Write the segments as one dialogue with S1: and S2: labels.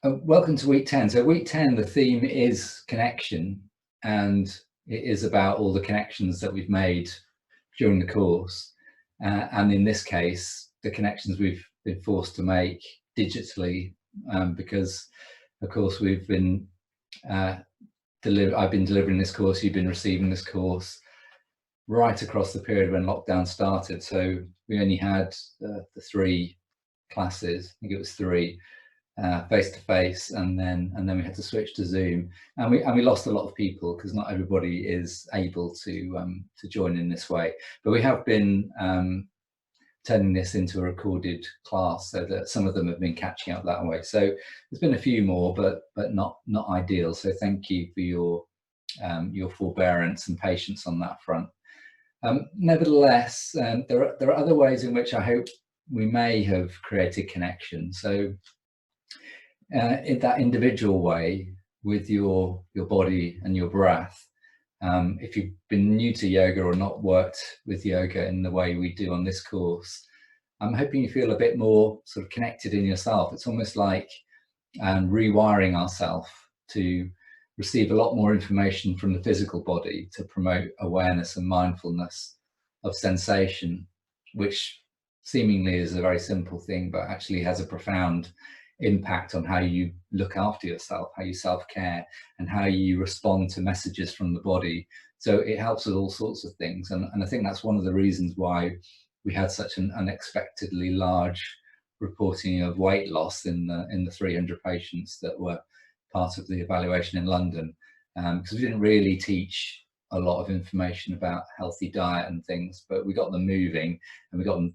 S1: Welcome to week 10. So week 10, the theme is connection, and it is about all the connections that we've made during the course. And in this case, the connections we've been forced to make digitally, because of course we've been, I've been delivering this course, you've been receiving this course right across the period when lockdown started. So we only had the 3 classes, I think it was 3, face to face, and then we had to switch to Zoom, and we lost a lot of people because not everybody is able to join in this way. But we have been turning this into a recorded class, so that some of them have been catching up that way. So there's been a few more, but not ideal. So thank you for your forbearance and patience on that front. Nevertheless, there are other ways in which I hope we may have created connection. So in that individual way with your body and your breath. If you've been new to yoga or not worked with yoga in the way we do on this course, I'm hoping you feel a bit more sort of connected in yourself. It's almost like rewiring ourselves to receive a lot more information from the physical body to promote awareness and mindfulness of sensation, which seemingly is a very simple thing, but actually has a profound impact on how you look after yourself, how you self-care, and how you respond to messages from the body. So it helps with all sorts of things, and I think that's one of the reasons why we had such an unexpectedly large reporting of weight loss in the 300 patients that were part of the evaluation in London, because we didn't really teach a lot of information about healthy diet and things, but we got them moving and we got them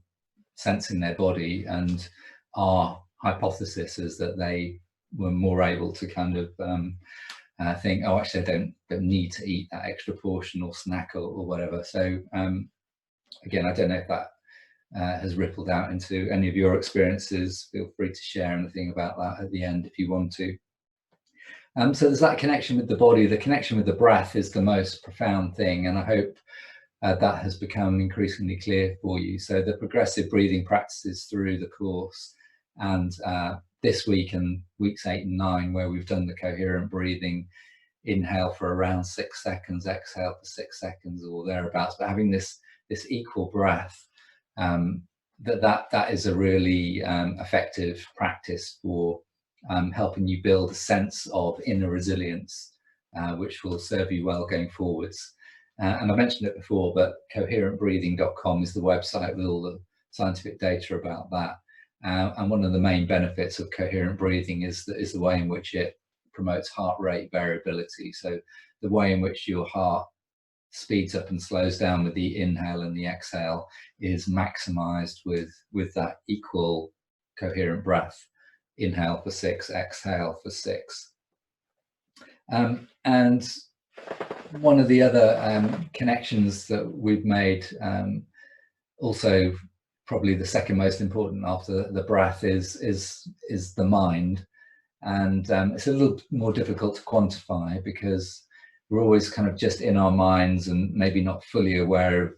S1: sensing their body, and our hypothesis is that they were more able to kind of think, oh, actually I don't need to eat that extra portion or snack or whatever. So again, I don't know if that has rippled out into any of your experiences. Feel free to share anything about that at the end if you want to. So there's that connection with the body. The connection with the breath is the most profound thing, and I hope that has become increasingly clear for you. So the progressive breathing practices through the course, and this week and weeks 8 and 9, where we've done the coherent breathing, inhale for around 6 seconds, exhale for 6 seconds or thereabouts, but having this equal breath, that is a really effective practice for helping you build a sense of inner resilience, which will serve you well going forwards. And I mentioned it before, but coherentbreathing.com is the website with all the scientific data about that. And one of the main benefits of coherent breathing is the way in which it promotes heart rate variability. So the way in which your heart speeds up and slows down with the inhale and the exhale is maximized with that equal coherent breath. Inhale for 6, exhale for 6. And one of the other connections that we've made, also probably the second most important after the breath, is the mind. And it's a little more difficult to quantify because we're always kind of just in our minds and maybe not fully aware of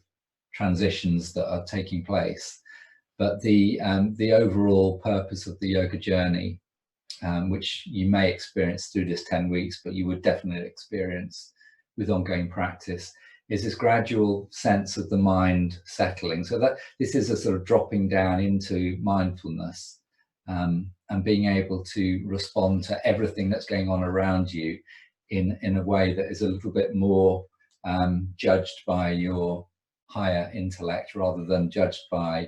S1: transitions that are taking place. But the overall purpose of the yoga journey, which you may experience through this 10 weeks, but you would definitely experience with ongoing practice, is this gradual sense of the mind settling. So that this is a sort of dropping down into mindfulness, and being able to respond to everything that's going on around you in a way that is a little bit more judged by your higher intellect rather than judged by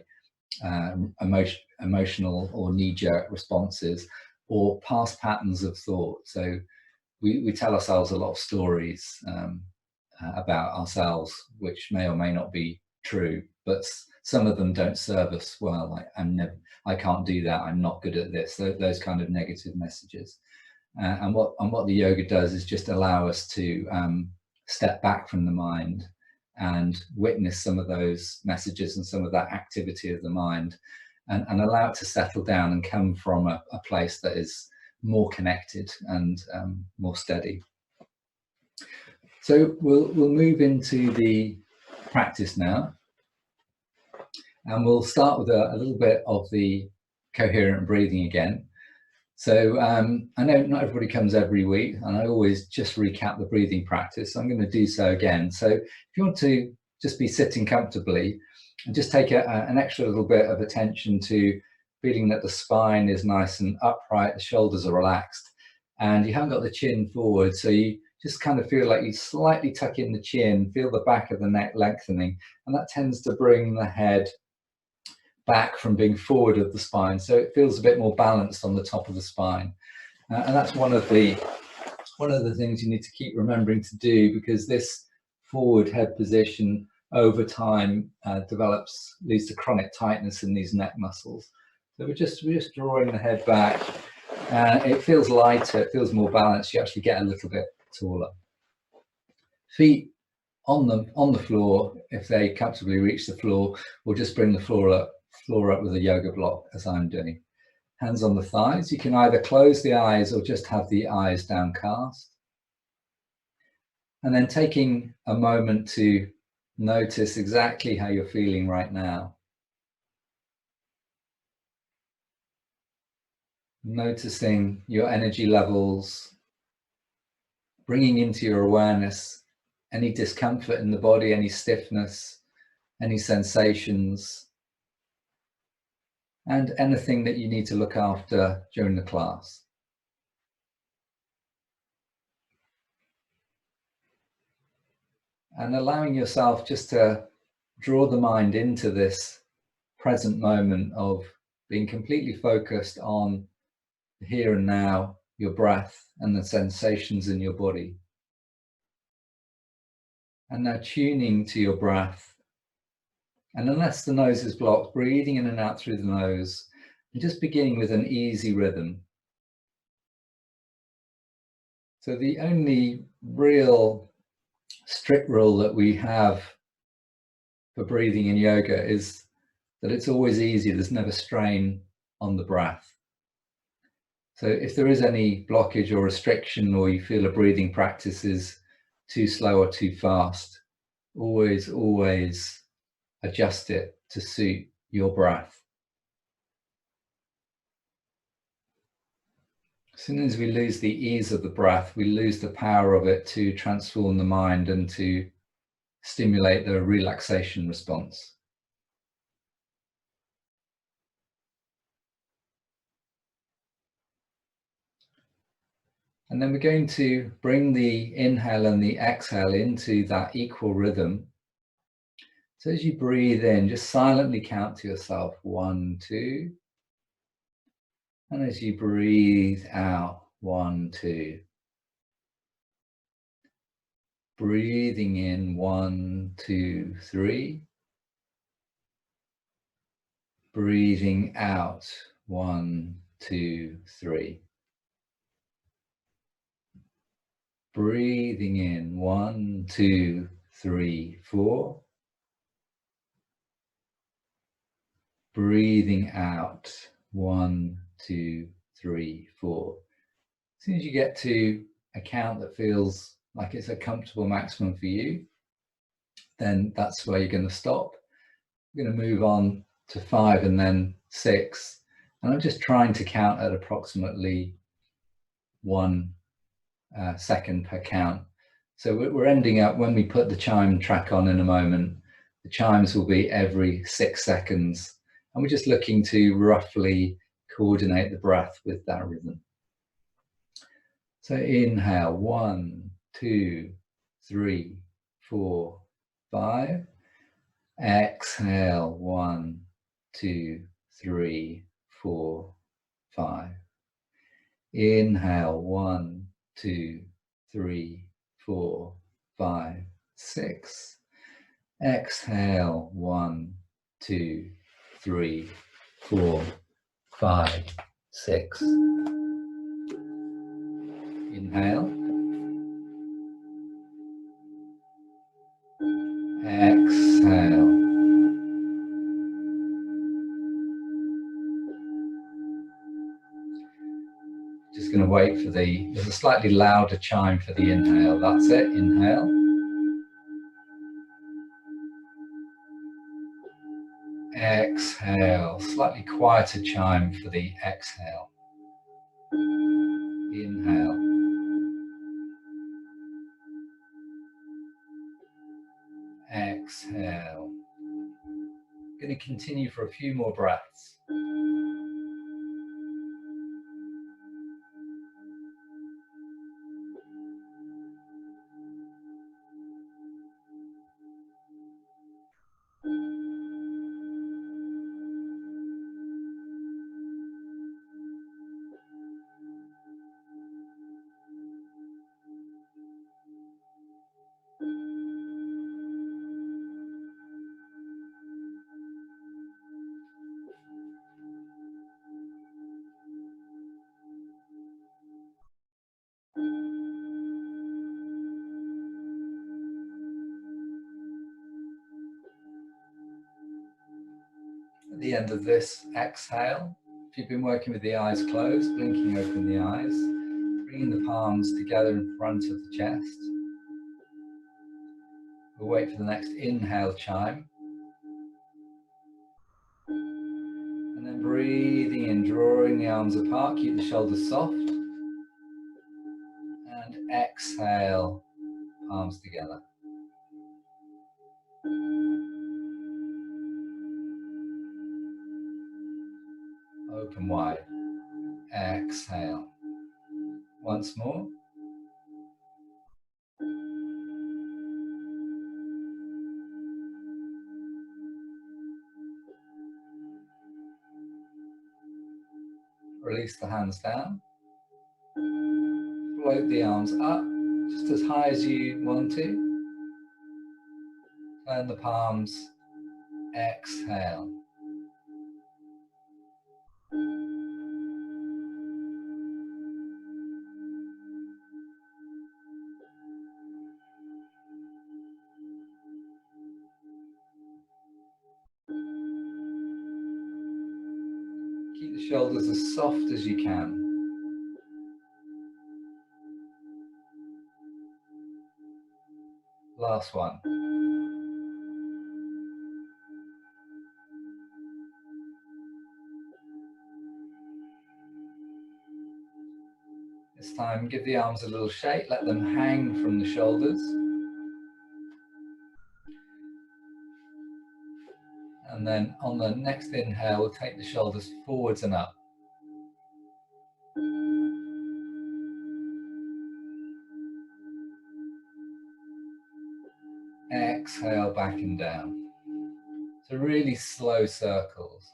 S1: emotional or knee-jerk responses or past patterns of thought. So we tell ourselves a lot of stories about ourselves, which may or may not be true, but some of them don't serve us well. Like, I can't do that, I'm not good at this, those kind of negative messages. And what the yoga does is just allow us to step back from the mind and witness some of those messages and some of that activity of the mind, and allow it to settle down and come from a place that is more connected and more steady. So we'll move into the practice now, and we'll start with a little bit of the coherent breathing again. So I know not everybody comes every week, and I always just recap the breathing practice. So I'm going to do so again. So if you want to just be sitting comfortably and just take an extra little bit of attention to feeling that the spine is nice and upright, the shoulders are relaxed, and you haven't got the chin forward. So you just kind of feel like you slightly tuck in the chin, feel the back of the neck lengthening, and that tends to bring the head back from being forward of the spine, so it feels a bit more balanced on the top of the spine. And that's one of the things you need to keep remembering to do, because this forward head position over time leads to chronic tightness in these neck muscles. So we're just drawing the head back. It feels lighter, it feels more balanced. You actually get a little bit taller. Feet on the floor, if they comfortably reach the floor, or just bring the floor up with a yoga block, as I'm doing. Hands on the thighs. You can either close the eyes or just have the eyes downcast. And then taking a moment to notice exactly how you're feeling right now. Noticing your energy levels, bringing into your awareness any discomfort in the body, any stiffness, any sensations, and anything that you need to look after during the class. And allowing yourself just to draw the mind into this present moment of being completely focused on the here and now, your breath and the sensations in your body. And now tuning to your breath. And unless the nose is blocked, breathing in and out through the nose, and just beginning with an easy rhythm. So the only real strict rule that we have for breathing in yoga is that it's always easy. There's never strain on the breath. So if there is any blockage or restriction, or you feel a breathing practice is too slow or too fast, always adjust it to suit your breath. As soon as we lose the ease of the breath, we lose the power of it to transform the mind and to stimulate the relaxation response. And then we're going to bring the inhale and the exhale into that equal rhythm. So as you breathe in, just silently count to yourself 1, 2. And as you breathe out, 1, 2. Breathing in, 1, 2, 3. Breathing out, 1, 2, 3. Breathing in, 1, 2, 3, 4. Breathing out, 1, 2, 3, 4. As soon as you get to a count that feels like it's a comfortable maximum for you, then that's where you're going to stop. We're going to move on to 5 and then 6. And I'm just trying to count at approximately 1 second per count. So we're ending up, when we put the chime track on in a moment, the chimes will be every 6 seconds. And we're just looking to roughly coordinate the breath with that rhythm. So inhale, 1, 2, 3, 4, 5. Exhale, 1, 2, 3, 4, 5. Inhale, 1, 2, 3, 4, 5, 6. Exhale, 1, 2, 3, 4, 5, 6. Inhale. Exhale. Just going to wait for there's a slightly louder chime for the inhale. That's it. Inhale. Exhale. Slightly quieter chime for the exhale. Inhale. Exhale. Going to continue for a few more breaths. At the end of this exhale, if you've been working with the eyes closed, blinking open the eyes, bringing the palms together in front of the chest. We'll wait for the next inhale chime. And then breathing in, drawing the arms apart, keep the shoulders soft. And exhale, palms together. Open wide. Exhale. Once more. Release the hands down. Float the arms up, just as high as you want to. Turn the palms. Exhale. Keep the shoulders as soft as you can. Last one. This time, give the arms a little shake, let them hang from the shoulders. And then on the next inhale, we'll take the shoulders forwards and up. Exhale, back and down. So really slow circles.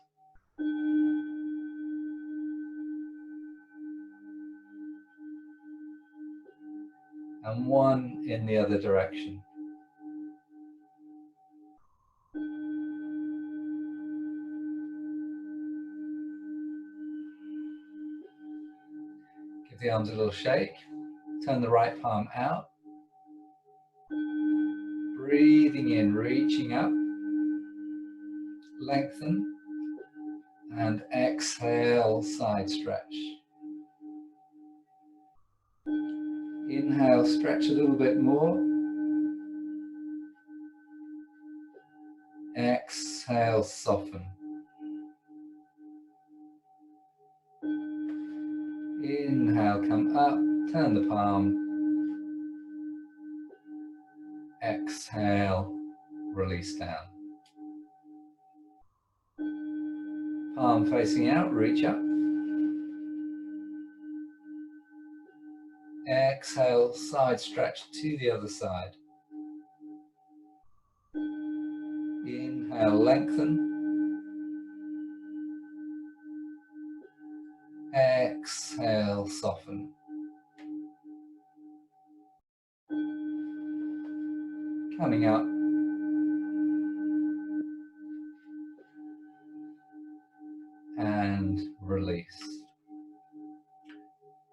S1: And one in the other direction. Give the arms a little shake. Turn the right palm out. Breathing in, reaching up. Lengthen. And exhale, side stretch. Inhale, stretch a little bit more. Exhale, soften. Inhale, come up, turn the palm. Exhale, release down. Palm facing out, reach up. Exhale, side stretch to the other side. Inhale, lengthen. Exhale, soften. Coming up. And release.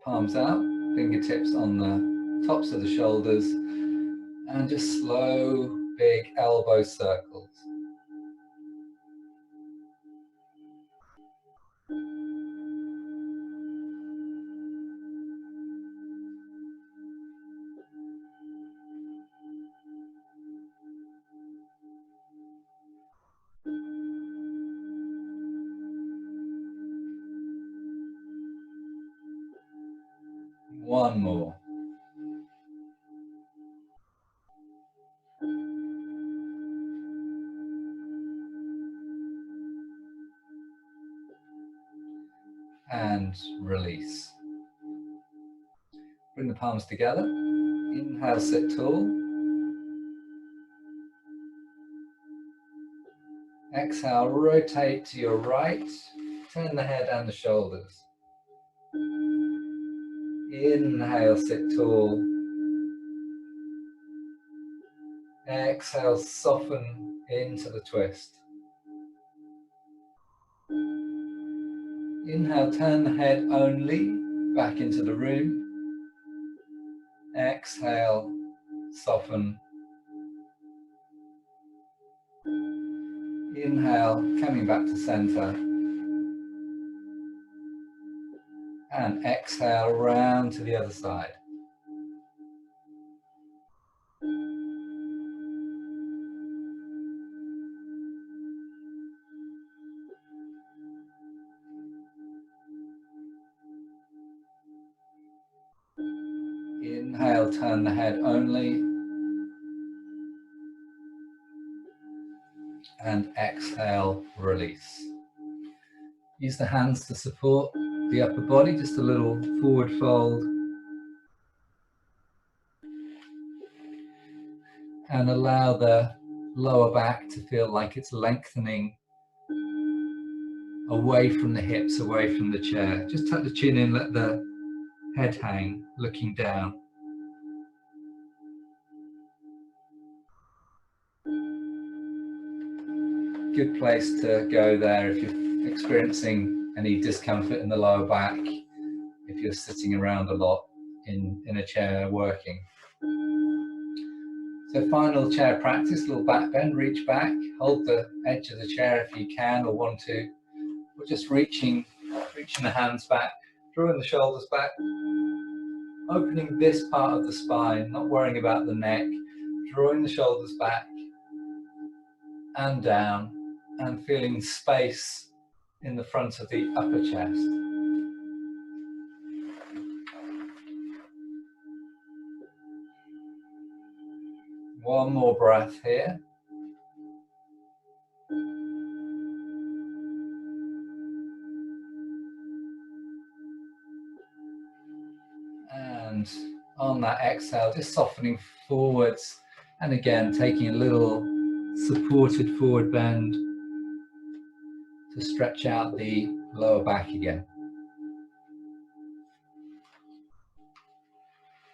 S1: Palms out, fingertips on the tops of the shoulders, and just slow, big elbow circles. One more. And release. Bring the palms together. Inhale, sit tall. Exhale, rotate to your right. Turn the head and the shoulders. Inhale, sit tall. Exhale, soften into the twist. Inhale, turn the head only back into the room. Exhale, soften. Inhale, coming back to center. And exhale, round to the other side. Inhale, turn the head only. And exhale, release. Use the hands to support the upper body, just a little forward fold. And allow the lower back to feel like it's lengthening away from the hips, away from the chair. Just tuck the chin in, let the head hang, looking down. Good place to go there if you're experiencing any discomfort in the lower back, if you're sitting around a lot in a chair working. So final chair practice, little back bend, reach back, hold the edge of the chair if you can or want to. We're just reaching the hands back, drawing the shoulders back, opening this part of the spine, not worrying about the neck, drawing the shoulders back and down, and feeling space in the front of the upper chest. One more breath here. And on that exhale, just softening forwards, and again taking a little supported forward bend to stretch out the lower back again.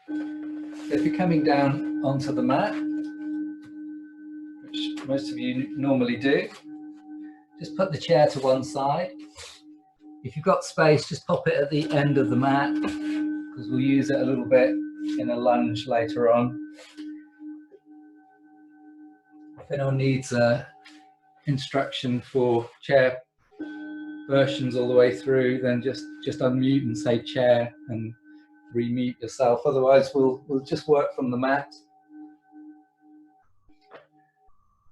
S1: So if you're coming down onto the mat, which most of you normally do, just put the chair to one side. If you've got space, just pop it at the end of the mat, because we'll use it a little bit in a lunge later on. If anyone needs instruction for chair versions all the way through, then just unmute and say chair and remute yourself. Otherwise, we'll just work from the mat.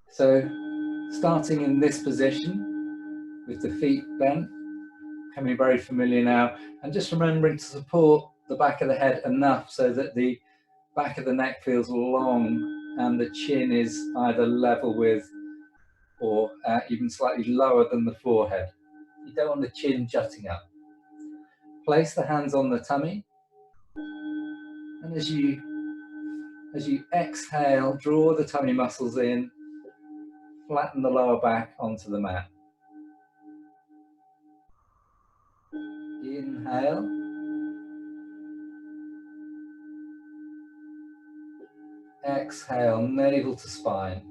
S1: So starting in this position with the feet bent, becoming very familiar now, and just remembering to support the back of the head enough so that the back of the neck feels long and the chin is either level with or even slightly lower than the forehead. You don't want the chin jutting up. Place the hands on the tummy, and as you exhale, draw the tummy muscles in, flatten the lower back onto the mat. Inhale. Exhale, navel to spine.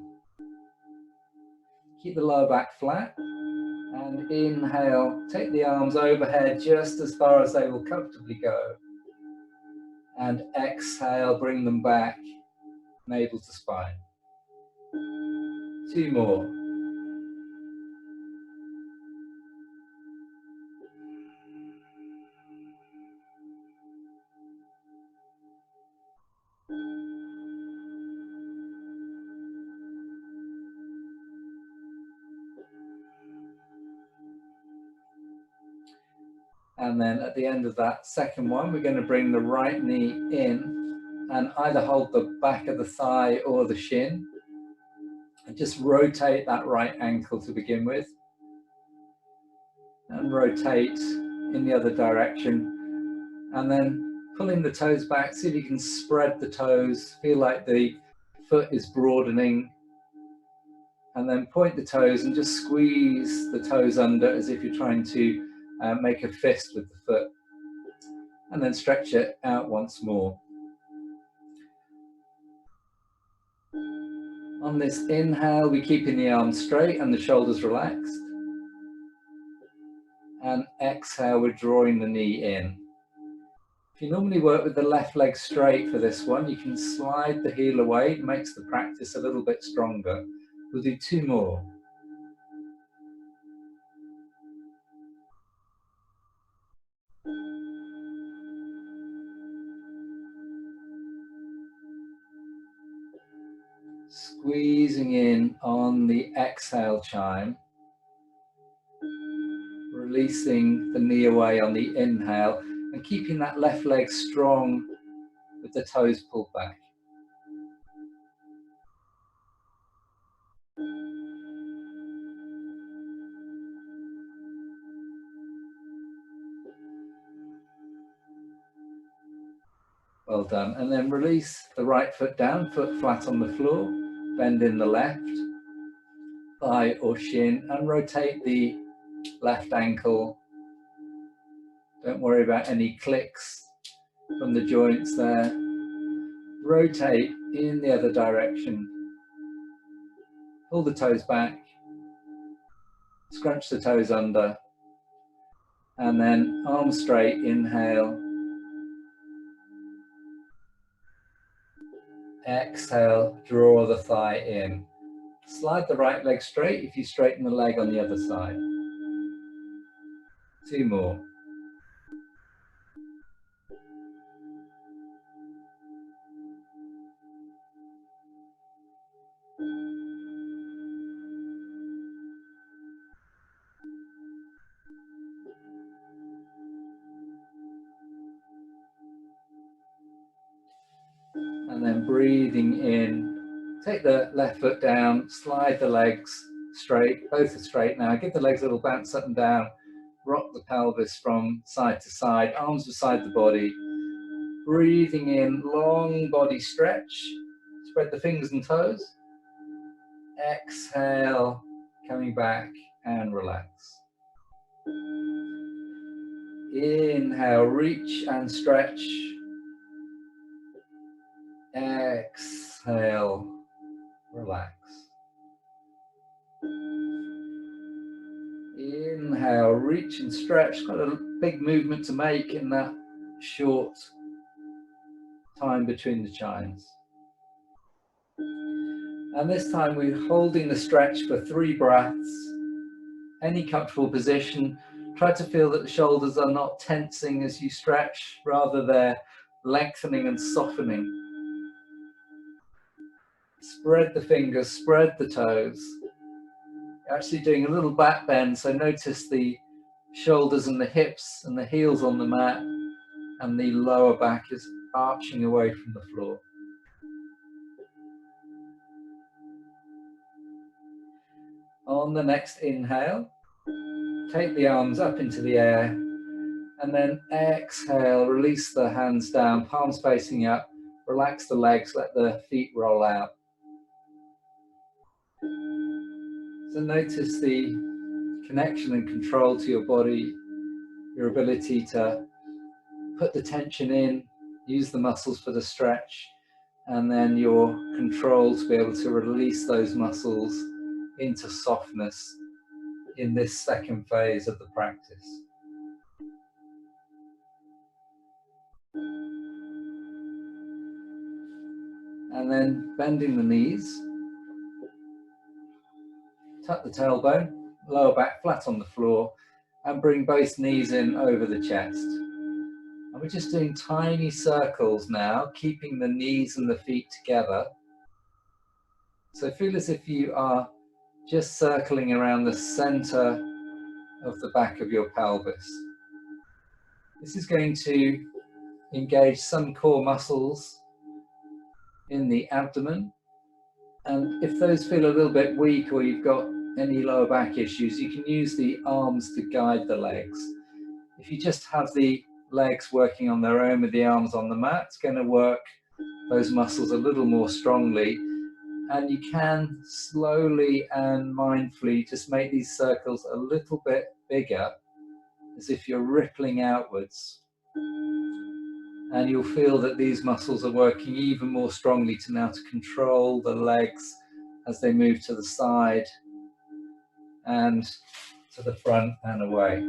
S1: Keep the lower back flat. And inhale, take the arms overhead just as far as they will comfortably go. And exhale, bring them back, navel to spine. Two more. And then at the end of that second one, we're going to bring the right knee in and either hold the back of the thigh or the shin, and just rotate that right ankle to begin with, and rotate in the other direction, and then pulling the toes back. See if you can spread the toes, feel like the foot is broadening, and then point the toes and just squeeze the toes under as if you're trying to make a fist with the foot, and then stretch it out once more. On this inhale, we're keeping the arms straight and the shoulders relaxed. And exhale, we're drawing the knee in. If you normally work with the left leg straight for this one, you can slide the heel away. It makes the practice a little bit stronger. We'll do 2 more. Squeezing in on the exhale chime. Releasing the knee away on the inhale and keeping that left leg strong with the toes pulled back. Well done. And then release the right foot down, foot flat on the floor, bend in the left thigh or shin, and rotate the left ankle. Don't worry about any clicks from the joints there. Rotate in the other direction. Pull the toes back, scrunch the toes under, and then arms straight, inhale. Exhale, draw the thigh in. Slide the right leg straight if you straighten the leg on the other side. 2 more. And then breathing in, take the left foot down, slide the legs straight, both are straight now. Give the legs a little bounce up and down, rock the pelvis from side to side, arms beside the body. Breathing in, long body stretch, spread the fingers and toes. Exhale, coming back and relax. Inhale, reach and stretch. Exhale, relax. Inhale, reach and stretch. Got a big movement to make in that short time between the chimes. And this time we're holding the stretch for 3 breaths. Any comfortable position. Try to feel that the shoulders are not tensing as you stretch, rather they're lengthening and softening. Spread the fingers, spread the toes. You're actually doing a little back bend, so notice the shoulders and the hips and the heels on the mat, and the lower back is arching away from the floor. On the next inhale, take the arms up into the air, and then exhale, release the hands down, palms facing up, relax the legs, let the feet roll out. So notice the connection and control to your body, your ability to put the tension in, use the muscles for the stretch, and then your control to be able to release those muscles into softness in this second phase of the practice. And then bending the knees, tuck the tailbone, lower back flat on the floor, and bring both knees in over the chest. And we're just doing tiny circles now, keeping the knees and the feet together. So feel as if you are just circling around the center of the back of your pelvis. This is going to engage some core muscles in the abdomen, and if those feel a little bit weak or you've got any lower back issues, you can use the arms to guide the legs. If you just have the legs working on their own with the arms on the mat, it's going to work those muscles a little more strongly, and you can slowly and mindfully just make these circles a little bit bigger, as if you're rippling outwards, and you'll feel that these muscles are working even more strongly to now to control the legs as they move to the side and to the front and away.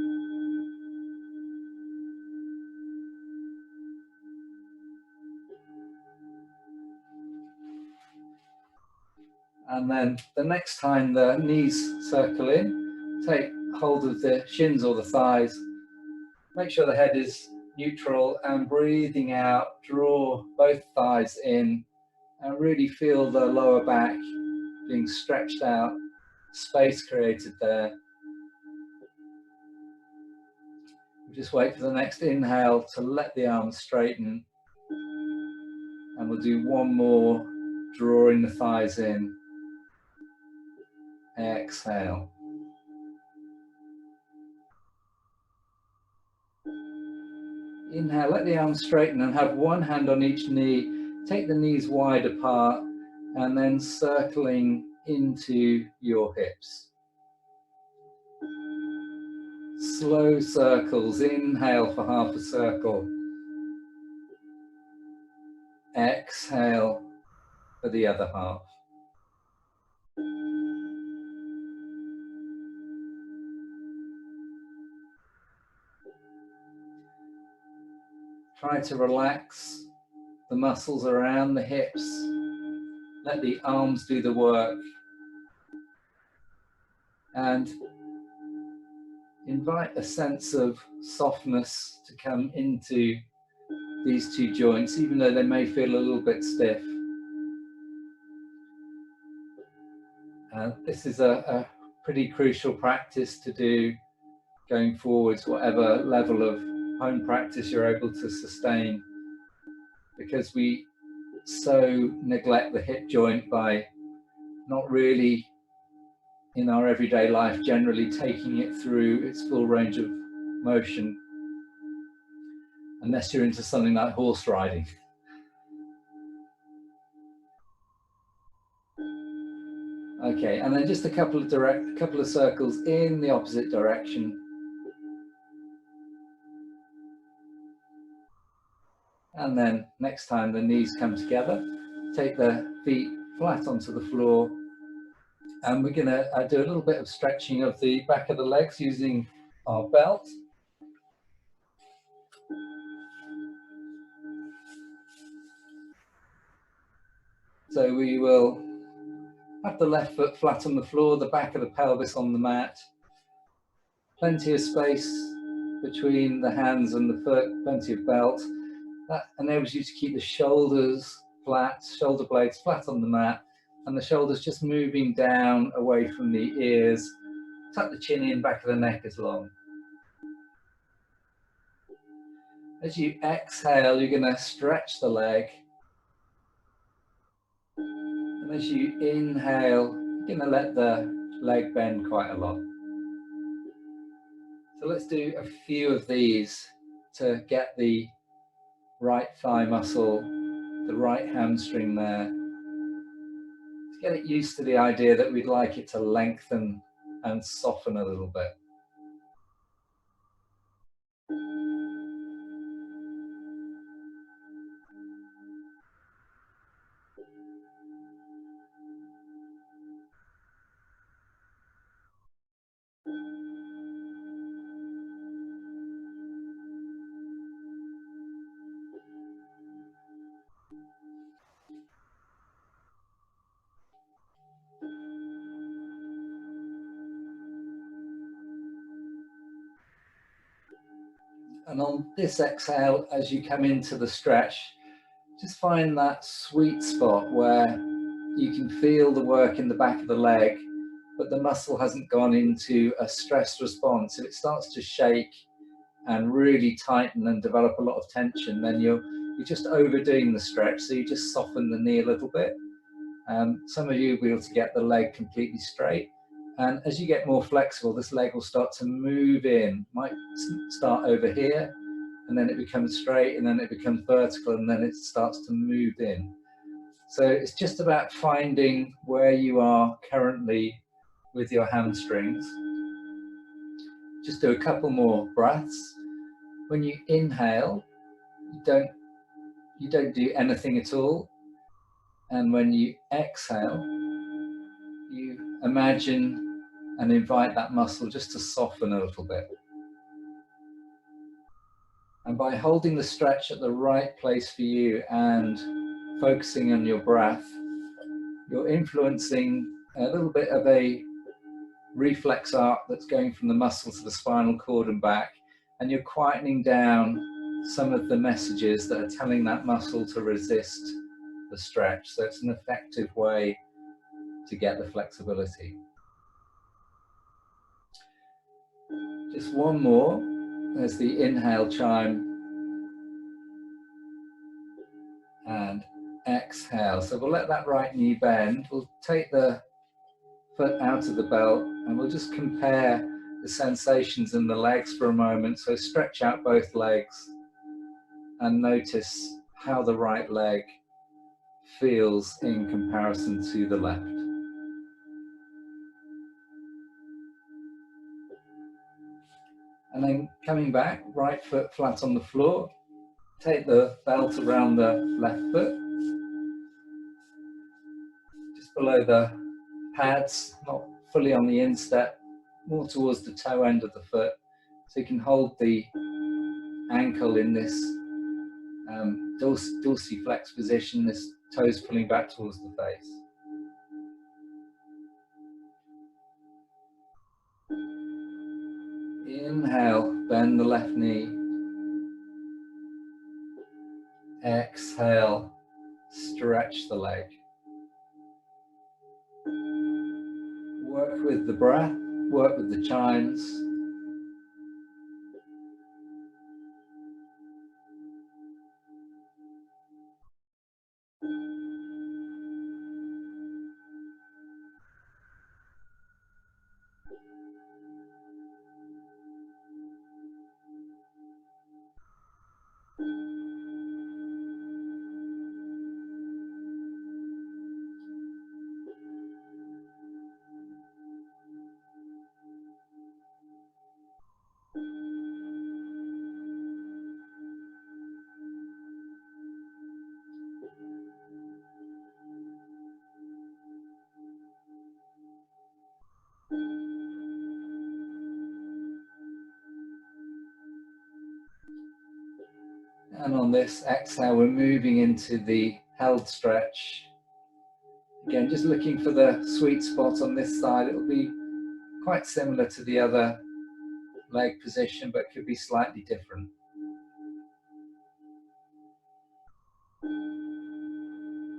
S1: And then the next time the knees circle in, take hold of the shins or the thighs, make sure the head is neutral, and breathing out, draw both thighs in and really feel the lower back being stretched out, space created there. Just wait for the next inhale to let the arms straighten, and we'll do one more, drawing the thighs in. Exhale. Inhale, let the arms straighten and have one hand on each knee. Take the knees wide apart and then circling into your hips. Slow circles. Inhale for half a circle. Exhale for the other half. Try to relax the muscles around the hips. Let the arms do the work. And invite a sense of softness to come into these two joints, even though they may feel a little bit stiff. This is a pretty crucial practice to do going forwards, whatever level of home practice you're able to sustain, because we so neglect the hip joint by not really in our everyday life generally taking it through its full range of motion, unless you're into something like horse riding. Okay, and then just a couple of circles in the opposite direction. And then next time the knees come together, take the feet flat onto the floor, and we're going to do a little bit of stretching of the back of the legs using our belt. So we will have the left foot flat on the floor, the back of the pelvis on the mat, plenty of space between the hands and the foot, plenty of belt. That enables you to keep the shoulders flat, shoulder blades flat on the mat, and the shoulders just moving down away from the ears. Tuck the chin in, back of the neck is long. As you exhale, you're going to stretch the leg. And as you inhale, you're going to let the leg bend quite a lot. So let's do a few of these to get the right thigh muscle, the right hamstring there. To get it used to the idea that we'd like it to lengthen and soften a little bit. And on this exhale, as you come into the stretch, just find that sweet spot where you can feel the work in the back of the leg, but the muscle hasn't gone into a stress response. If it starts to shake and really tighten and develop a lot of tension, then you're just overdoing the stretch. So you just soften the knee a little bit. Some of you will be able to get the leg completely straight. And as you get more flexible, this leg will start to move in. Might start over here, and then it becomes straight, and then it becomes vertical, and then it starts to move in. So it's just about finding where you are currently with your hamstrings. Just do a couple more breaths. When you inhale, you don't do anything at all. And when you exhale, you imagine and invite that muscle just to soften a little bit. And by holding the stretch at the right place for you and focusing on your breath, you're influencing a little bit of a reflex arc that's going from the muscle to the spinal cord and back, and you're quietening down some of the messages that are telling that muscle to resist the stretch. So it's an effective way to get the flexibility. Just one more. There's the inhale chime and exhale. So we'll let that right knee bend. We'll take the foot out of the belt and we'll just compare the sensations in the legs for a moment. So stretch out both legs and notice how the right leg feels in comparison to the left. And then coming back, right foot flat on the floor. Take the belt around the left foot, just below the pads, not fully on the instep, more towards the toe end of the foot. So you can hold the ankle in this dorsiflex position, this toes pulling back towards the face. Inhale, bend the left knee. Exhale, stretch the leg. Work with the breath, work with the chimes. And on this exhale, we're moving into the held stretch. Again, just looking for the sweet spot on this side. It'll be quite similar to the other leg position, but could be slightly different.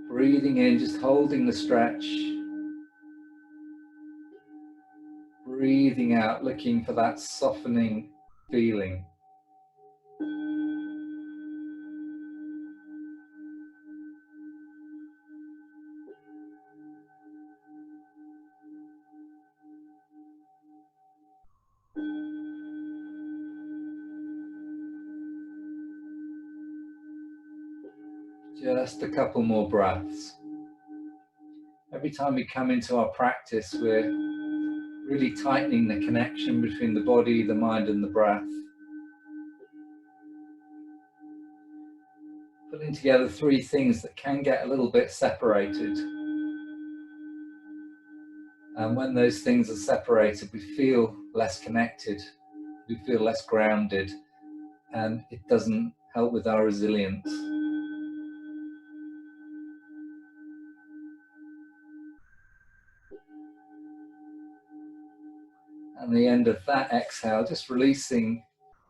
S1: Breathing in, just holding the stretch. Breathing out, looking for that softening feeling. Just a couple more breaths. Every time we come into our practice, we're really tightening the connection between the body, the mind, and the breath. Putting together three things that can get a little bit separated. And when those things are separated, we feel less connected, we feel less grounded, and it doesn't help with our resilience. And the end of that exhale, just releasing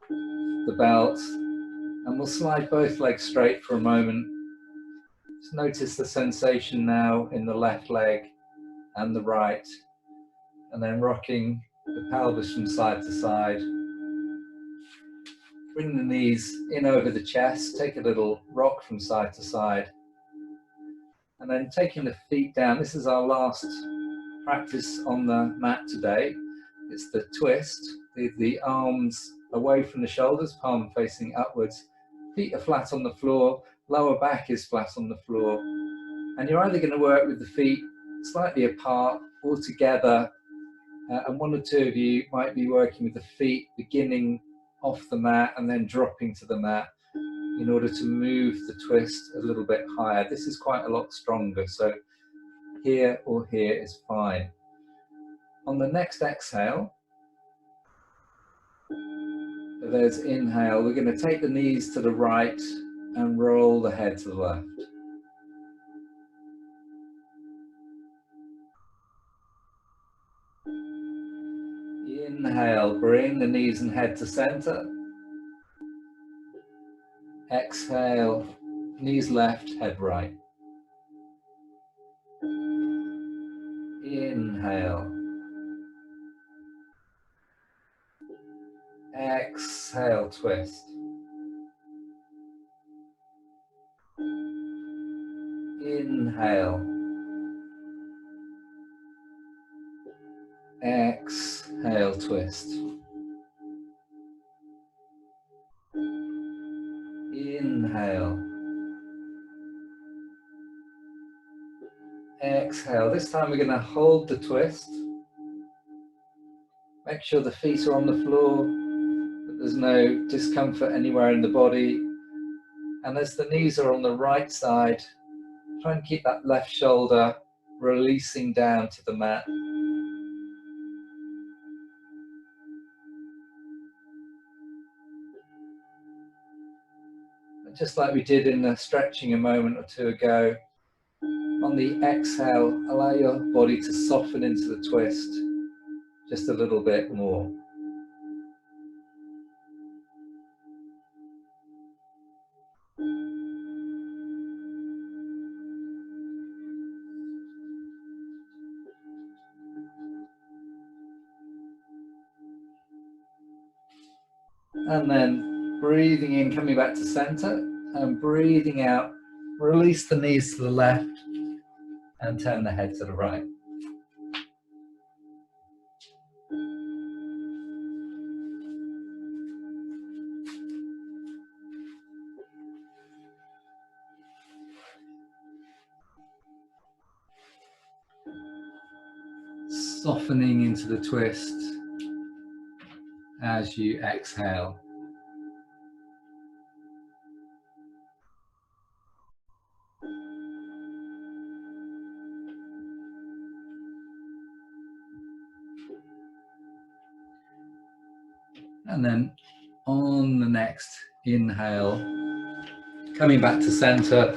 S1: the belt, and we'll slide both legs straight for a moment. Just notice the sensation now in the left leg and the right, and then rocking the pelvis from side to side. bring the knees in over the chest, take a little rock from side to side, and then taking the feet down. This is our last practice on the mat today. It's the twist, the arms away from the shoulders, palm facing upwards, feet are flat on the floor, lower back is flat on the floor, and you're either going to work with the feet slightly apart or together, and one or two of you might be working with the feet beginning off the mat and then dropping to the mat in order to move the twist a little bit higher. This is quite a lot stronger, so here or here is fine. On the next exhale, there's inhale, we're going to take the knees to the right and roll the head to the left. Inhale, bring the knees and head to center. Exhale, knees left, head right. Inhale. Exhale, twist. Inhale. Exhale, twist. Inhale. Exhale. This time we're going to hold the twist. Make sure the feet are on the floor, that there's no discomfort anywhere in the body. And as the knees are on the right side, try and keep that left shoulder releasing down to the mat. Just like we did in the stretching a moment or two ago, on the exhale, allow your body to soften into the twist just a little bit more. And then breathing in, coming back to center, and breathing out, release the knees to the left and turn the head to the right. Softening into the twist as you exhale. And then on the next inhale, coming back to center,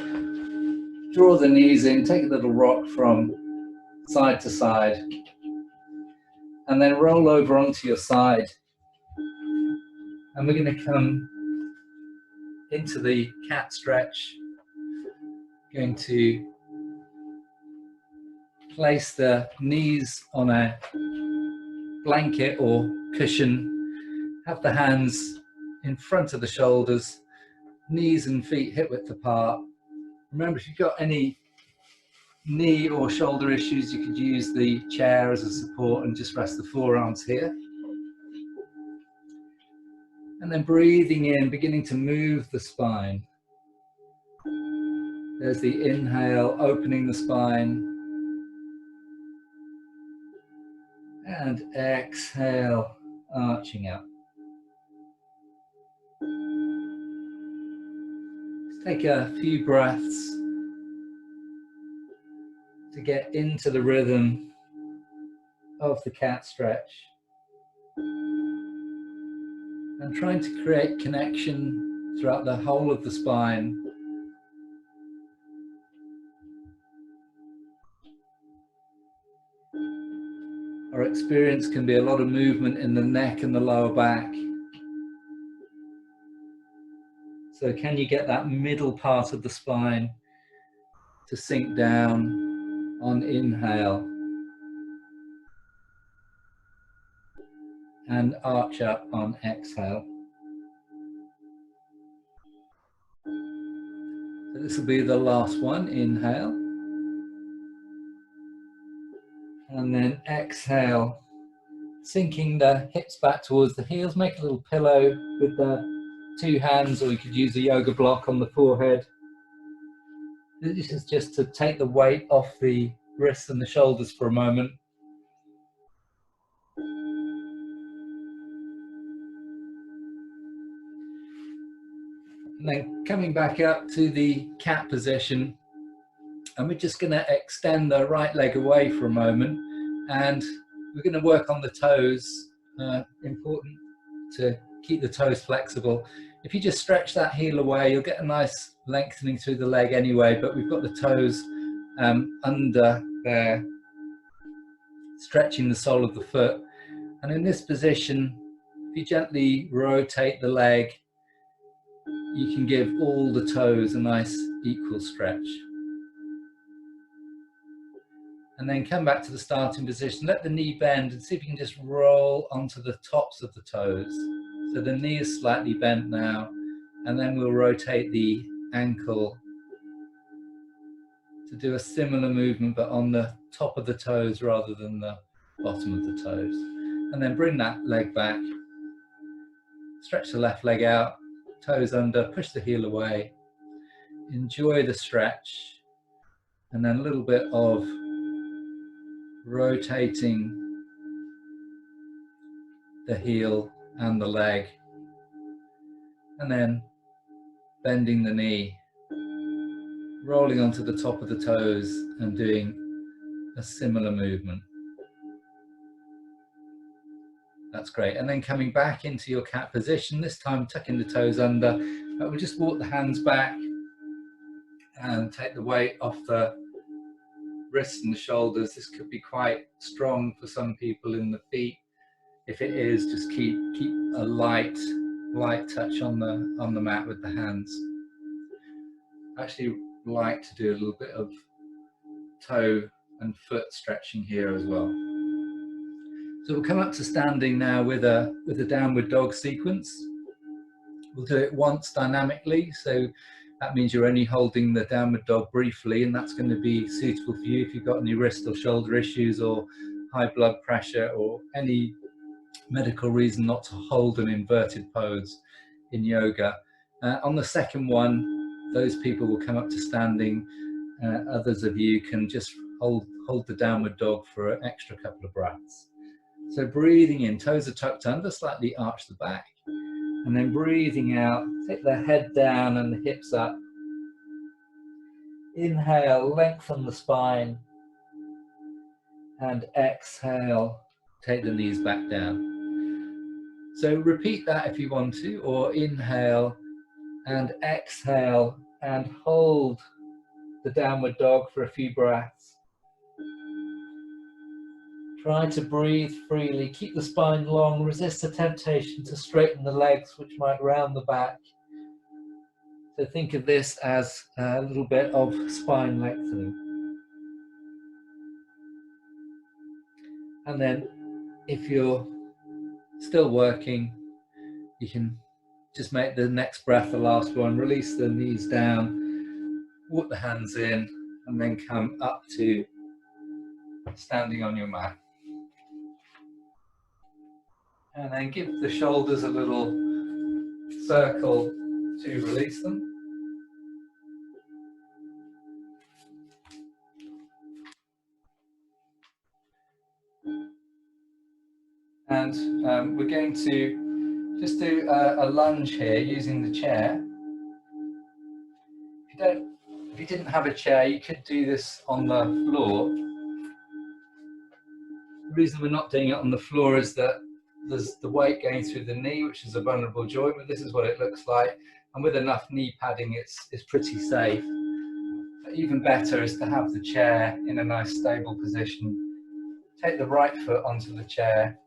S1: draw the knees in, take a little rock from side to side, and then roll over onto your side. And we're going to come into the cat stretch. Going to place the knees on a blanket or cushion. Have the hands in front of the shoulders, knees and feet hip width apart. Remember, if you've got any knee or shoulder issues, you could use the chair as a support and just rest the forearms here. And then breathing in, beginning to move the spine. There's the inhale, opening the spine. And exhale, arching up. Let's take a few breaths to get into the rhythm of the cat stretch. And trying to create connection throughout the whole of the spine. Our experience can be a lot of movement in the neck and the lower back. So can you get that middle part of the spine to sink down on inhale and arch up on exhale. So this will be the last one. Inhale. And then exhale, sinking the hips back towards the heels. Make a little pillow with the two hands, or you could use a yoga block on the forehead. This is just to take the weight off the wrists and the shoulders for a moment. And then coming back up to the cat position, and we're just going to extend the right leg away for a moment, and we're going to work on the toes. Important to keep the toes flexible. If you just stretch that heel away, you'll get a nice lengthening through the leg anyway, but we've got the toes under there, stretching the sole of the foot. And in this position, if you gently rotate the leg, you can give all the toes a nice equal stretch. And then come back to the starting position, let the knee bend and see if you can just roll onto the tops of the toes. So the knee is slightly bent now, and then we'll rotate the ankle to do a similar movement, but on the top of the toes rather than the bottom of the toes. And then bring that leg back, stretch the left leg out, toes under, push the heel away, enjoy the stretch, and then a little bit of rotating the heel and the leg, and then bending the knee, rolling onto the top of the toes and doing a similar movement. That's great. And then coming back into your cat position, this time tucking the toes under, but we'll just walk the hands back and take the weight off the wrists and the shoulders. This could be quite strong for some people in the feet. If it is, just keep a light touch on the mat with the hands. I actually like to do a little bit of toe and foot stretching here as well. So we'll come up to standing now with a downward dog sequence. We'll do it once dynamically, so that means you're only holding the downward dog briefly, and that's going to be suitable for you if you've got any wrist or shoulder issues or high blood pressure or any medical reason not to hold an inverted pose in yoga. On the second one, those people will come up to standing. Others of you can just hold the downward dog for an extra couple of breaths. So breathing in, toes are tucked under, slightly arch the back. And then breathing out, take the head down and the hips up. Inhale, lengthen the spine. And exhale, take the knees back down. So repeat that if you want to, or inhale and exhale and hold the downward dog for a few breaths. Try to breathe freely, keep the spine long, resist the temptation to straighten the legs, which might round the back. So think of this as a little bit of spine lengthening. And then if you're still working, you can just make the next breath the last one, release the knees down, walk the hands in, and then come up to standing on your mat. And then give the shoulders a little circle to release them. And we're going to just do a lunge here using the chair. If you didn't have a chair, you could do this on the floor. The reason we're not doing it on the floor is that there's the weight going through the knee, which is a vulnerable joint, but this is what it looks like. And with enough knee padding, it's pretty safe. But even better is to have the chair in a nice stable position. Take the right foot onto the chair.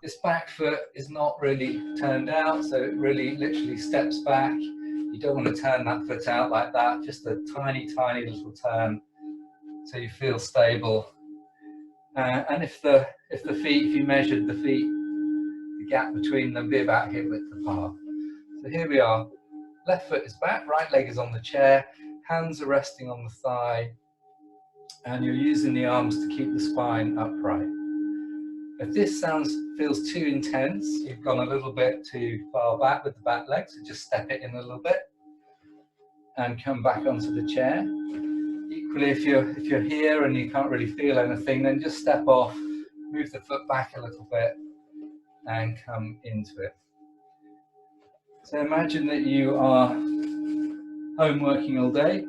S1: This back foot is not really turned out, so it really literally steps back. You don't want to turn that foot out like that, just a tiny, tiny little turn so you feel stable. And if you measured the feet, the gap between them be about hip width apart. So here we are. left foot is back, right leg is on the chair, hands are resting on the thigh, and you're using the arms to keep the spine upright. If this feels too intense, you've gone a little bit too far back with the back leg, so just step it in a little bit and come back onto the chair. Equally, if you're here and you can't really feel anything, then just step off, move the foot back a little bit and come into it. So imagine that you are home working all day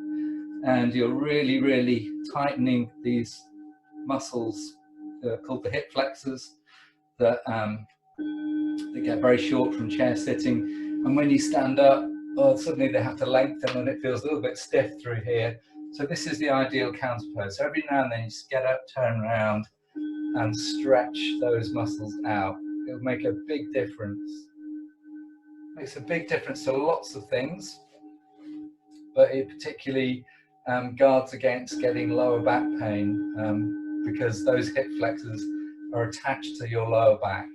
S1: and you're really, really tightening these muscles called the hip flexors that get very short from chair sitting. And when you stand up, suddenly they have to lengthen and it feels a little bit stiff through here. So this is the ideal counter pose. So every now and then you just get up, turn around and stretch those muscles out. It'll make a big difference. Makes a big difference to lots of things, but it particularly guards against getting lower back pain because those hip flexors are attached to your lower back.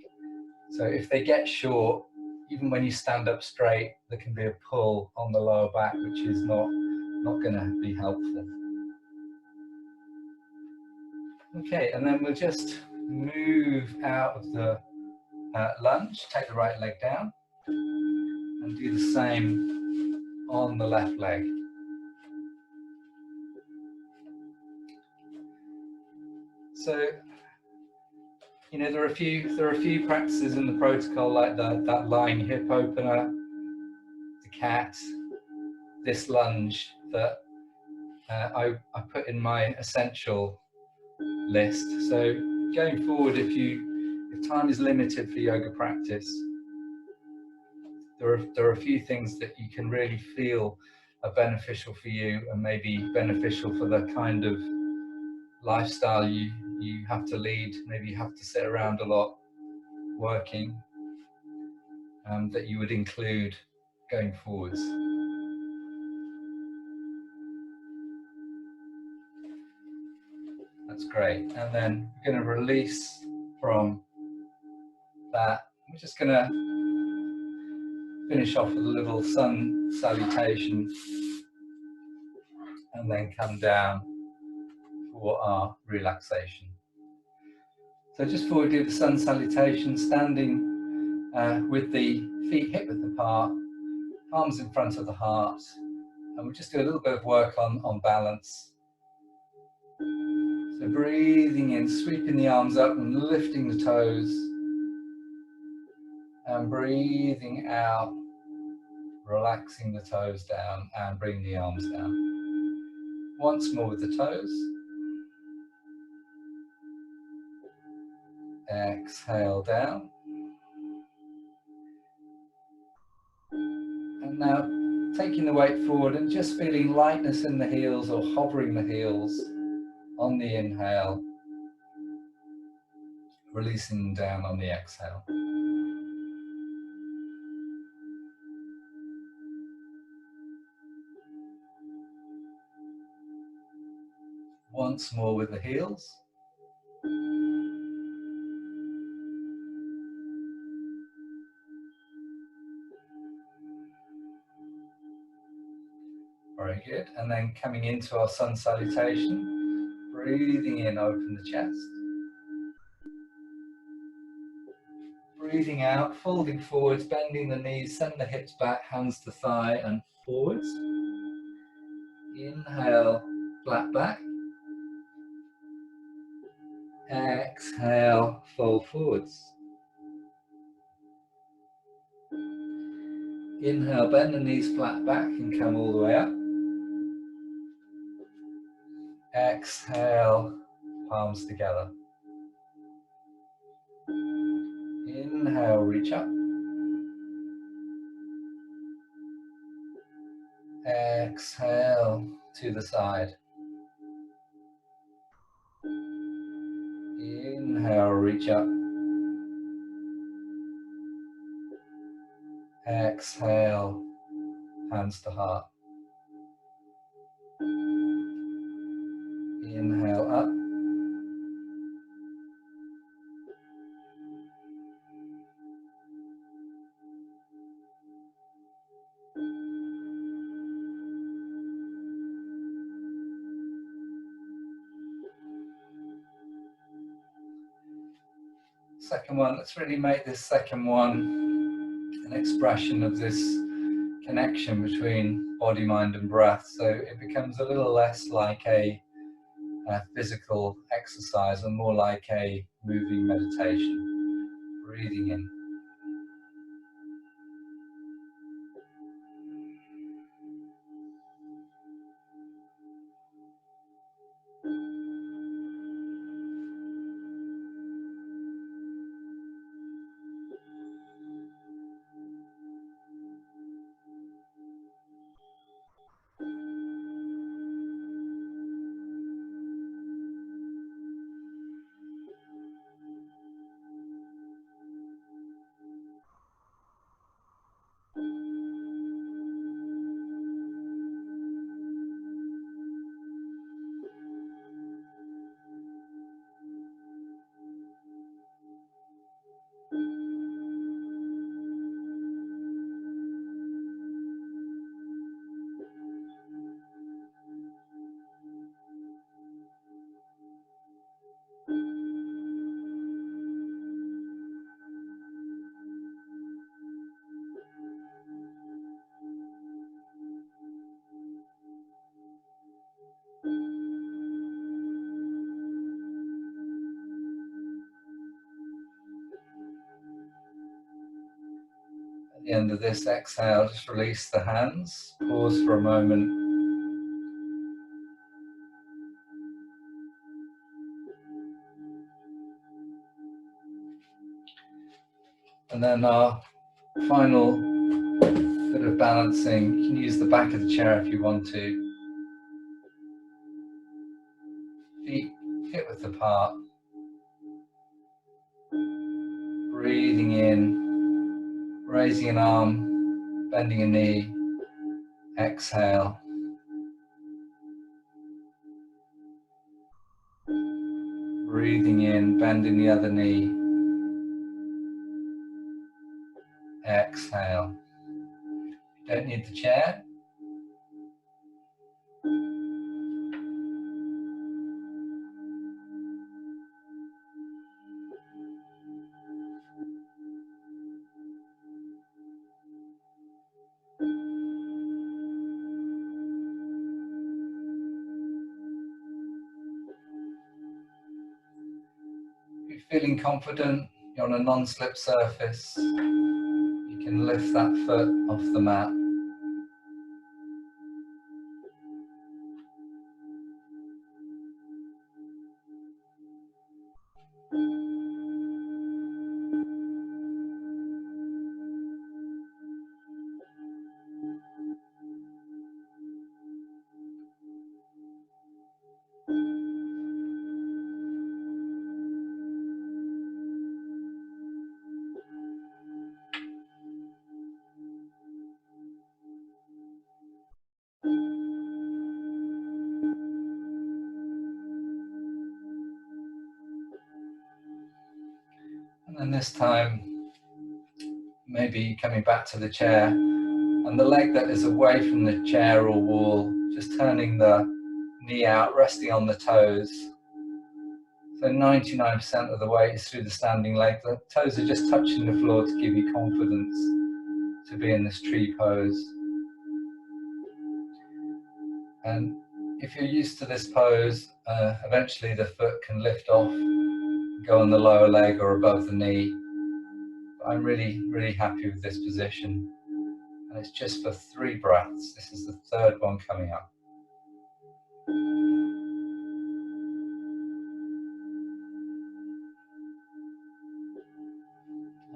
S1: So if they get short, even when you stand up straight, there can be a pull on the lower back, which is not going to be helpful. Okay, and then we'll just move out of the lunge, take the right leg down, and do the same on the left leg. So, you know, there are a few practices in the protocol like that lying hip opener, the cat, this lunge that I put in my essential list. So going forward, if time is limited for yoga practice, there are a few things that you can really feel are beneficial for you and maybe beneficial for the kind of lifestyle you have to lead. Maybe you have to sit around a lot working, that you would include going forwards. That's great. And then we're going to release from that. We're just going to finish off with a little sun salutation and then come down for our relaxation. So just before we do the sun salutation, standing with the feet hip width apart, palms in front of the heart, and we'll just do a little bit of work on balance. So breathing in, sweeping the arms up and lifting the toes, and breathing out, relaxing the toes down and bringing the arms down. Once more with the toes. Exhale down. And now taking the weight forward and just feeling lightness in the heels or hovering the heels on the inhale, releasing them down on the exhale. Once more with the heels. Very good. And then coming into our sun salutation, breathing in, open the chest. Breathing out, folding forwards, bending the knees, send the hips back, hands to thigh and forwards. Inhale, flat back. Exhale, fold forwards. Inhale, bend the knees flat back and come all the way up. Exhale, palms together. Inhale, reach up. Exhale to the side. Inhale, reach up. Exhale, hands to heart. Inhale up. second one, let's really make this second one an expression of this connection between body, mind and breath. So it becomes a little less like a physical exercise and more like a moving meditation. Breathing in. At the end of this exhale, just release the hands, pause for a moment. And then our final bit of balancing, you can use the back of the chair if you want to. Feet hip width apart. Breathing in, raising an arm, bending a knee. Exhale. Breathing in, bending the other knee. Exhale. Don't need the chair. If you're feeling confident, you're on a non-slip surface, you can lift that foot off the mat. And then this time, maybe coming back to the chair, and the leg that is away from the chair or wall, just turning the knee out, resting on the toes. So 99% of the weight is through the standing leg. The toes are just touching the floor to give you confidence to be in this tree pose. And if you're used to this pose, eventually the foot can lift off, go on the lower leg or above the knee. I'm really, really happy with this position. And it's just for 3 breaths. This is the third one coming up.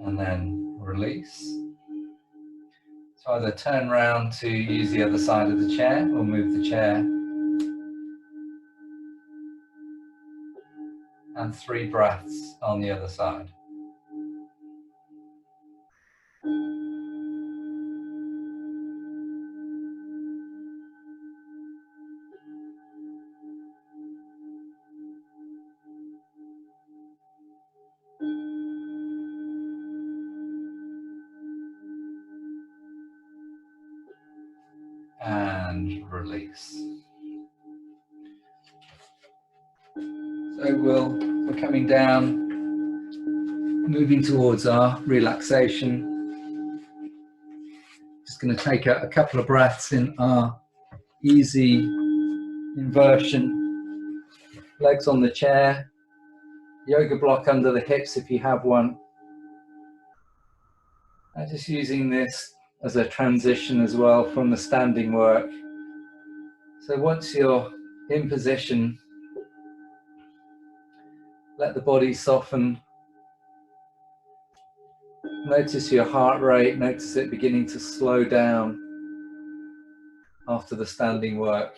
S1: And then release. So either turn round to use the other side of the chair or move the chair. And 3 breaths on the other side. And release. So we're coming down moving towards our relaxation. Just going to take a couple of breaths in our easy inversion. Legs on the chair, yoga block under the hips if you have one. And just using this as a transition as well from the standing work. So once you're in position, let the body soften. Notice your heart rate, notice it beginning to slow down after the standing work.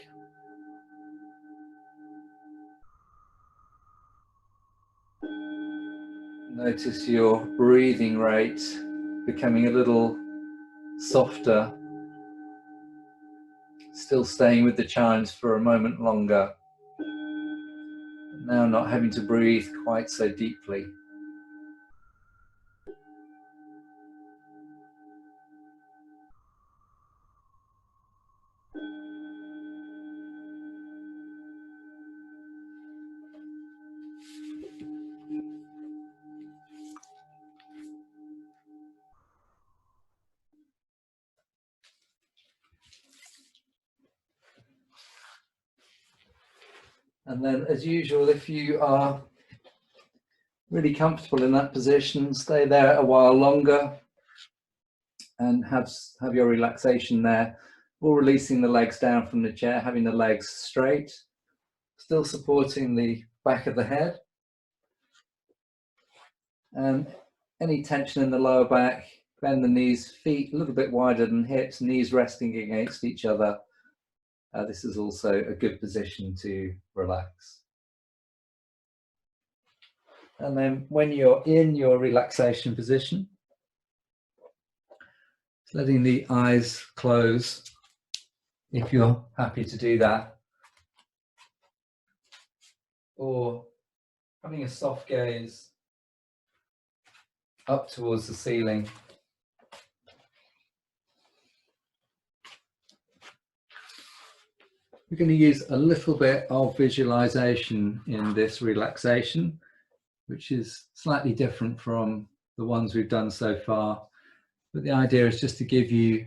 S1: Notice your breathing rate becoming a little softer, still staying with the chimes for a moment longer, now not having to breathe quite so deeply. And then, as usual, if you are really comfortable in that position, stay there a while longer and have your relaxation there, or releasing the legs down from the chair, having the legs straight, still supporting the back of the head. And any tension in the lower back, bend the knees, feet a little bit wider than hips, knees resting against each other. This is also a good position to relax. And then when you're in your relaxation position, letting the eyes close, if you're happy to do that, or having a soft gaze up towards the ceiling. We're going to use a little bit of visualization in this relaxation, which is slightly different from the ones we've done so far. But the idea is just to give you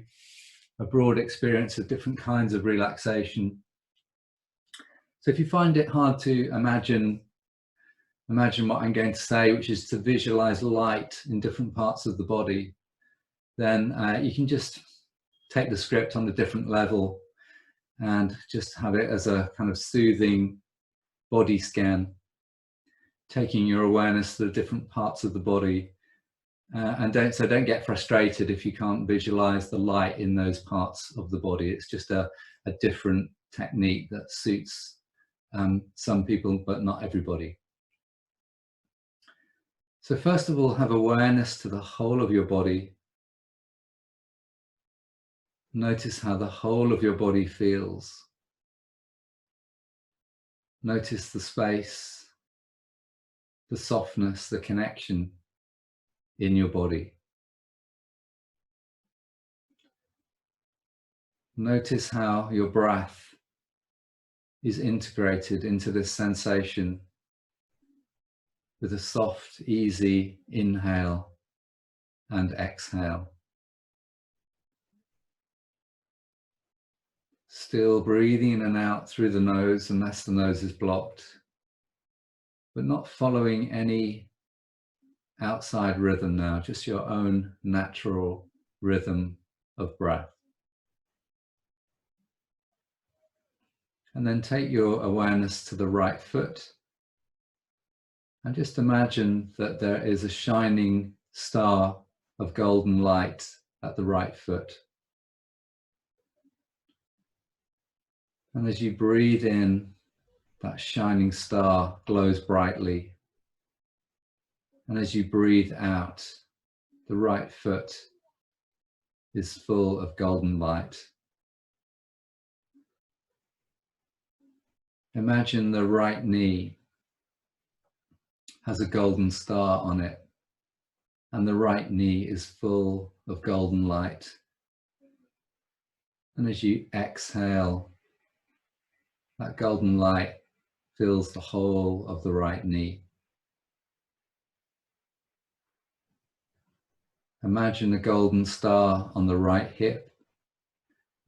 S1: a broad experience of different kinds of relaxation. So if you find it hard to imagine what I'm going to say, which is to visualize light in different parts of the body, then you can just take the script on a different level and just have it as a kind of soothing body scan, taking your awareness to the different parts of the body. And don't get frustrated if you can't visualize the light in those parts of the body. It's just a different technique that suits some people, but not everybody. So first of all, have awareness to the whole of your body. Notice how the whole of your body feels. Notice the space, the softness, the connection in your body. Notice how your breath is integrated into this sensation with a soft, easy inhale and exhale. Still breathing in and out through the nose unless the nose is blocked, but not following any outside rhythm now, just your own natural rhythm of breath. And then take your awareness to the right foot and just imagine that there is a shining star of golden light at the right foot. And as you breathe in, that shining star glows brightly. And as you breathe out, the right foot is full of golden light. Imagine the right knee has a golden star on it, and the right knee is full of golden light. And as you exhale, that golden light fills the whole of the right knee. Imagine a golden star on the right hip,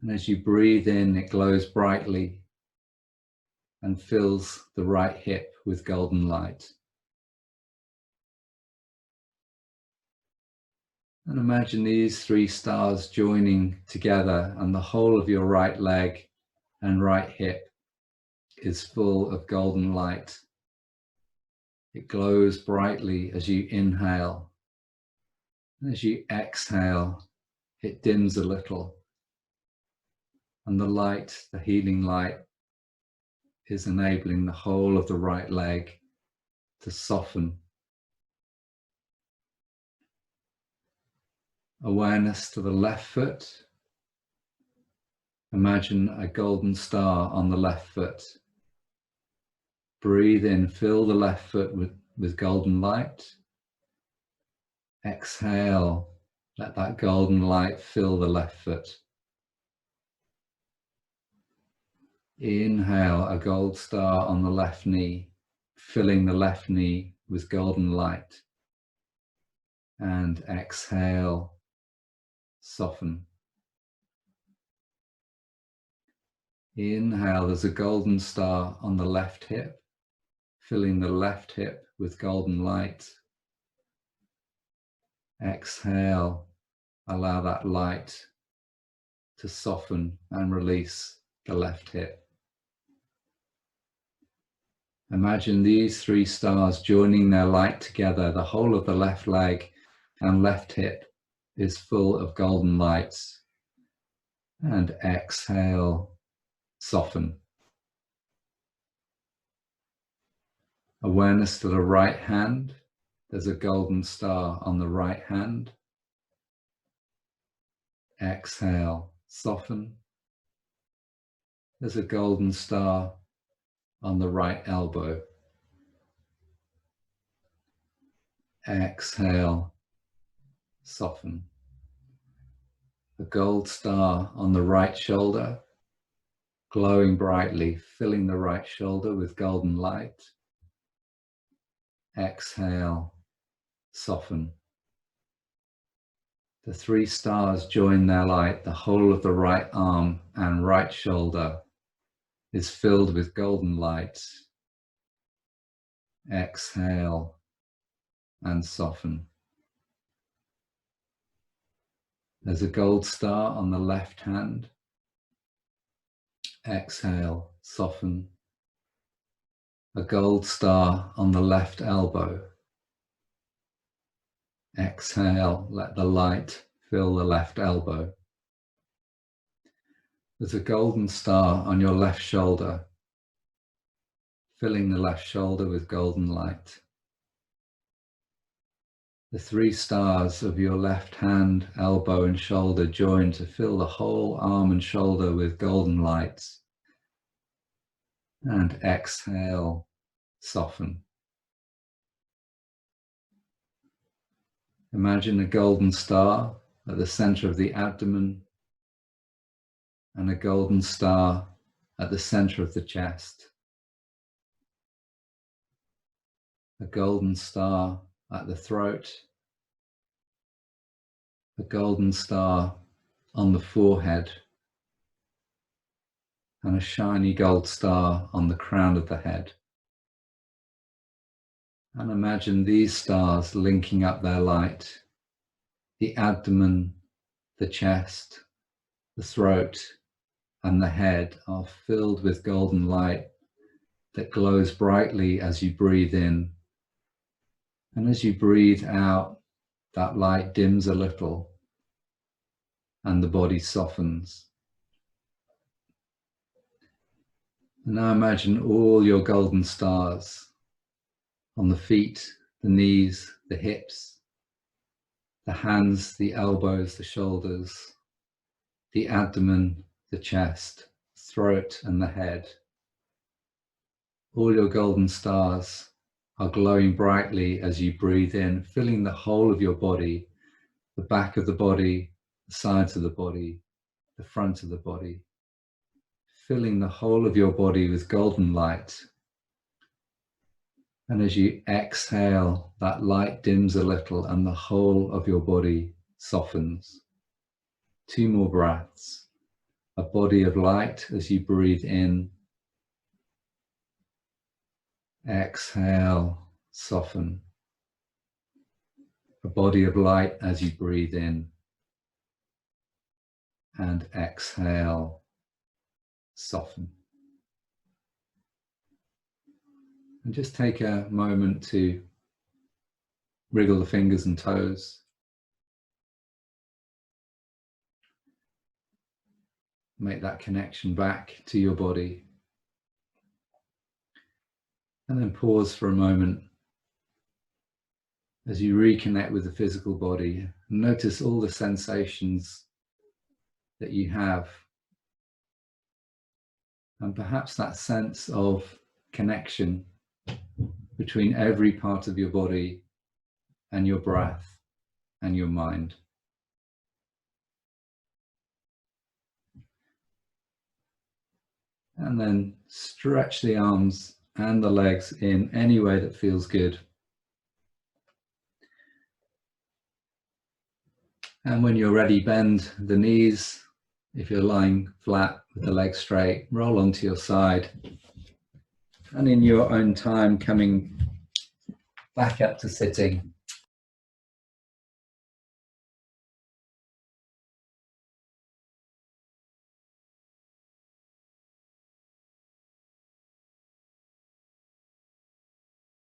S1: and as you breathe in, it glows brightly and fills the right hip with golden light. And imagine these three stars joining together, and the whole of your right leg and right hip is full of golden light. It glows brightly as you inhale. And as you exhale, it dims a little. And the light, the healing light, is enabling the whole of the right leg to soften. Awareness to the left foot. Imagine a golden star on the left foot. Breathe in, fill the left foot with golden light. Exhale, let that golden light fill the left foot. Inhale, a gold star on the left knee, filling the left knee with golden light. And exhale, soften. Inhale, there's a golden star on the left hip, filling the left hip with golden light. Exhale, allow that light to soften and release the left hip. Imagine these three stars joining their light together. The whole of the left leg and left hip is full of golden lights. And exhale, soften. Awareness to the right hand. There's a golden star on the right hand. Exhale, soften. There's a golden star on the right elbow. Exhale, soften. A gold star on the right shoulder, glowing brightly, filling the right shoulder with golden light. Exhale, soften. The three stars join their light. The whole of the right arm and right shoulder is filled with golden light. Exhale and soften. There's a gold star on the left hand. Exhale, soften. A gold star on the left elbow. Exhale, let the light fill the left elbow. There's a golden star on your left shoulder, filling the left shoulder with golden light. The three stars of your left hand, elbow and shoulder join to fill the whole arm and shoulder with golden lights. And exhale, soften. Imagine a golden star at the center of the abdomen and a golden star at the center of the chest. A golden star at the throat, a golden star on the forehead, and a shiny gold star on the crown of the head. And imagine these stars linking up their light. The abdomen, the chest, the throat, and the head are filled with golden light that glows brightly as you breathe in. And as you breathe out, that light dims a little and the body softens. And now imagine all your golden stars on the feet, the knees, the hips, the hands, the elbows, the shoulders, the abdomen, the chest, throat, and the head. All your golden stars are glowing brightly as you breathe in, filling the whole of your body, the back of the body, the sides of the body, the front of the body, filling the whole of your body with golden light. And as you exhale, that light dims a little and the whole of your body softens. 2 more breaths. A body of light as you breathe in. Exhale, soften. A body of light as you breathe in. And exhale, soften. And just take a moment to wriggle the fingers and toes. Make that connection back to your body. And then pause for a moment as you reconnect with the physical body. Notice all the sensations that you have. And perhaps that sense of connection between every part of your body and your breath and your mind. And then stretch the arms and the legs in any way that feels good. And when you're ready, bend the knees. If you're lying flat with the legs straight, roll onto your side. And in your own time, coming back up to sitting.